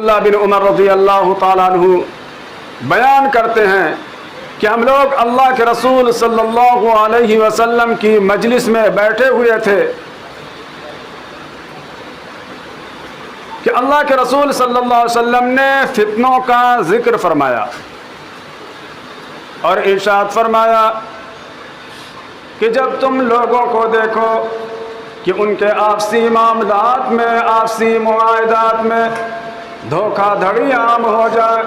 عبداللہ بن عمر رضی اللہ تعالیٰ عنہ بیان کرتے ہیں کہ ہم لوگ اللہ کے رسول صلی اللہ علیہ وسلم کی مجلس میں بیٹھے ہوئے تھے کہ اللہ کے رسول صلی اللہ علیہ وسلم نے فتنوں کا ذکر فرمایا اور ارشاد فرمایا کہ جب تم لوگوں کو دیکھو کہ ان کے آپسی معاملات میں، آپسی معاہدات میں دھوکہ دھڑی عام ہو جائے،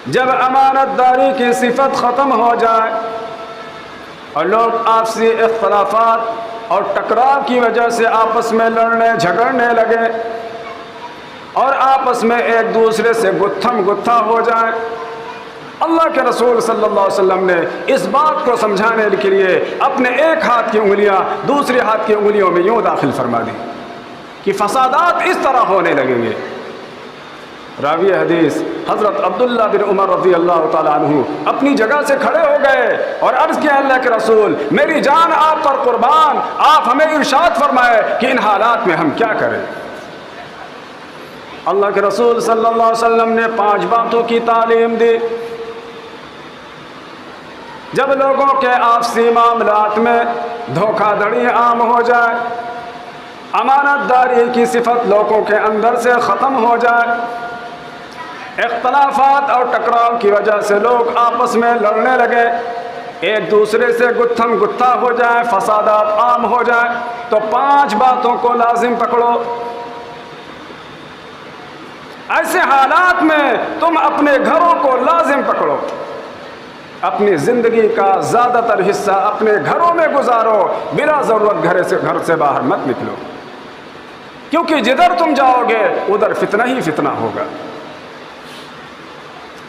جب امانت داری کی صفت ختم ہو جائے اور لوگ آپسی اختلافات اور ٹکراؤ کی وجہ سے آپس میں لڑنے جھگڑنے لگے اور آپس میں ایک دوسرے سے گتھم گتھا ہو جائے، اللہ کے رسول صلی اللہ علیہ وسلم نے اس بات کو سمجھانے کے لیے اپنے ایک ہاتھ کی انگلیاں دوسرے ہاتھ کی انگلیوں میں یوں داخل فرما دی کہ فسادات اس طرح ہونے لگیں گے۔ راوی حدیث حضرت عبداللہ بن عمر رضی اللہ تعالیٰ عنہ اپنی جگہ سے کھڑے ہو گئے اور عرض کیا، اللہ کے رسول میری جان آپ پر قربان، آپ ہمیں ارشاد فرمائے کہ ان حالات میں ہم کیا کریں۔ اللہ کے رسول صلی اللہ علیہ وسلم نے 5 باتوں کی تعلیم دی۔ جب لوگوں کے آپسی معاملات میں دھوکہ دھڑی عام ہو جائے، امانت داری کی صفت لوگوں کے اندر سے ختم ہو جائے، اختلافات اور ٹکراؤ کی وجہ سے لوگ آپس میں لڑنے لگے، ایک دوسرے سے گتھم گتھا ہو جائے، فسادات عام ہو جائے، تو 5 باتوں کو لازم پکڑو۔ ایسے حالات میں تم اپنے گھروں کو لازم پکڑو، اپنی زندگی کا زیادہ تر حصہ اپنے گھروں میں گزارو، بلا ضرورت گھر سے باہر مت نکلو، کیونکہ جدھر تم جاؤ گے ادھر فتنہ ہی فتنہ ہوگا۔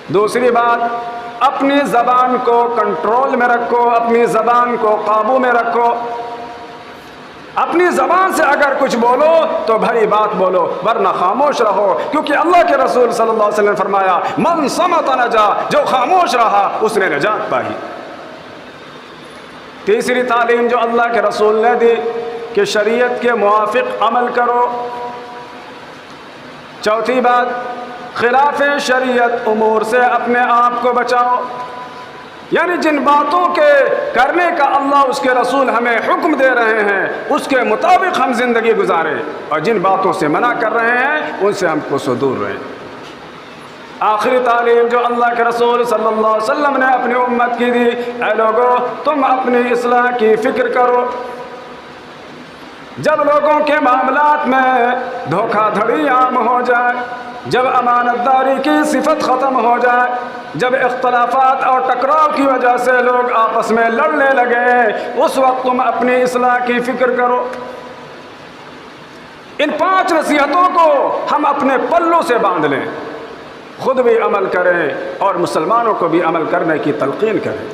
دوسری بات، اپنی زبان کو کنٹرول میں رکھو، اپنی زبان کو قابو میں رکھو۔ اپنی زبان سے اگر کچھ بولو تو بھری بات بولو، ورنہ خاموش رہو، کیونکہ اللہ کے رسول صلی اللہ علیہ وسلم نے فرمایا من صمت نجا، جو خاموش رہا اس نے نجات پائی۔ تیسری تعلیم جو اللہ کے رسول نے دی کہ شریعت کے موافق عمل کرو۔ چوتھی بات، خلاف شریعت امور سے اپنے آپ کو بچاؤ، یعنی جن باتوں کے کرنے کا اللہ اس کے رسول ہمیں حکم دے رہے ہیں اس کے مطابق ہم زندگی گزاریں، اور جن باتوں سے منع کر رہے ہیں ان سے ہم کو دور رہیں۔ آخری تعلیم جو اللہ کے رسول صلی اللہ علیہ وسلم نے اپنی امت کی دی، اے لوگو تم اپنی اصلاح کی فکر کرو۔ جب لوگوں کے معاملات میں دھوکہ دھڑی عام ہو جائے، جب امانت داری کی صفت ختم ہو جائے، جب اختلافات اور ٹکراؤ کی وجہ سے لوگ آپس میں لڑنے لگے، اس وقت تم اپنی اصلاح کی فکر کرو۔ ان 5 نصیحتوں کو ہم اپنے پلوں سے باندھ لیں، خود بھی عمل کریں اور مسلمانوں کو بھی عمل کرنے کی تلقین کریں۔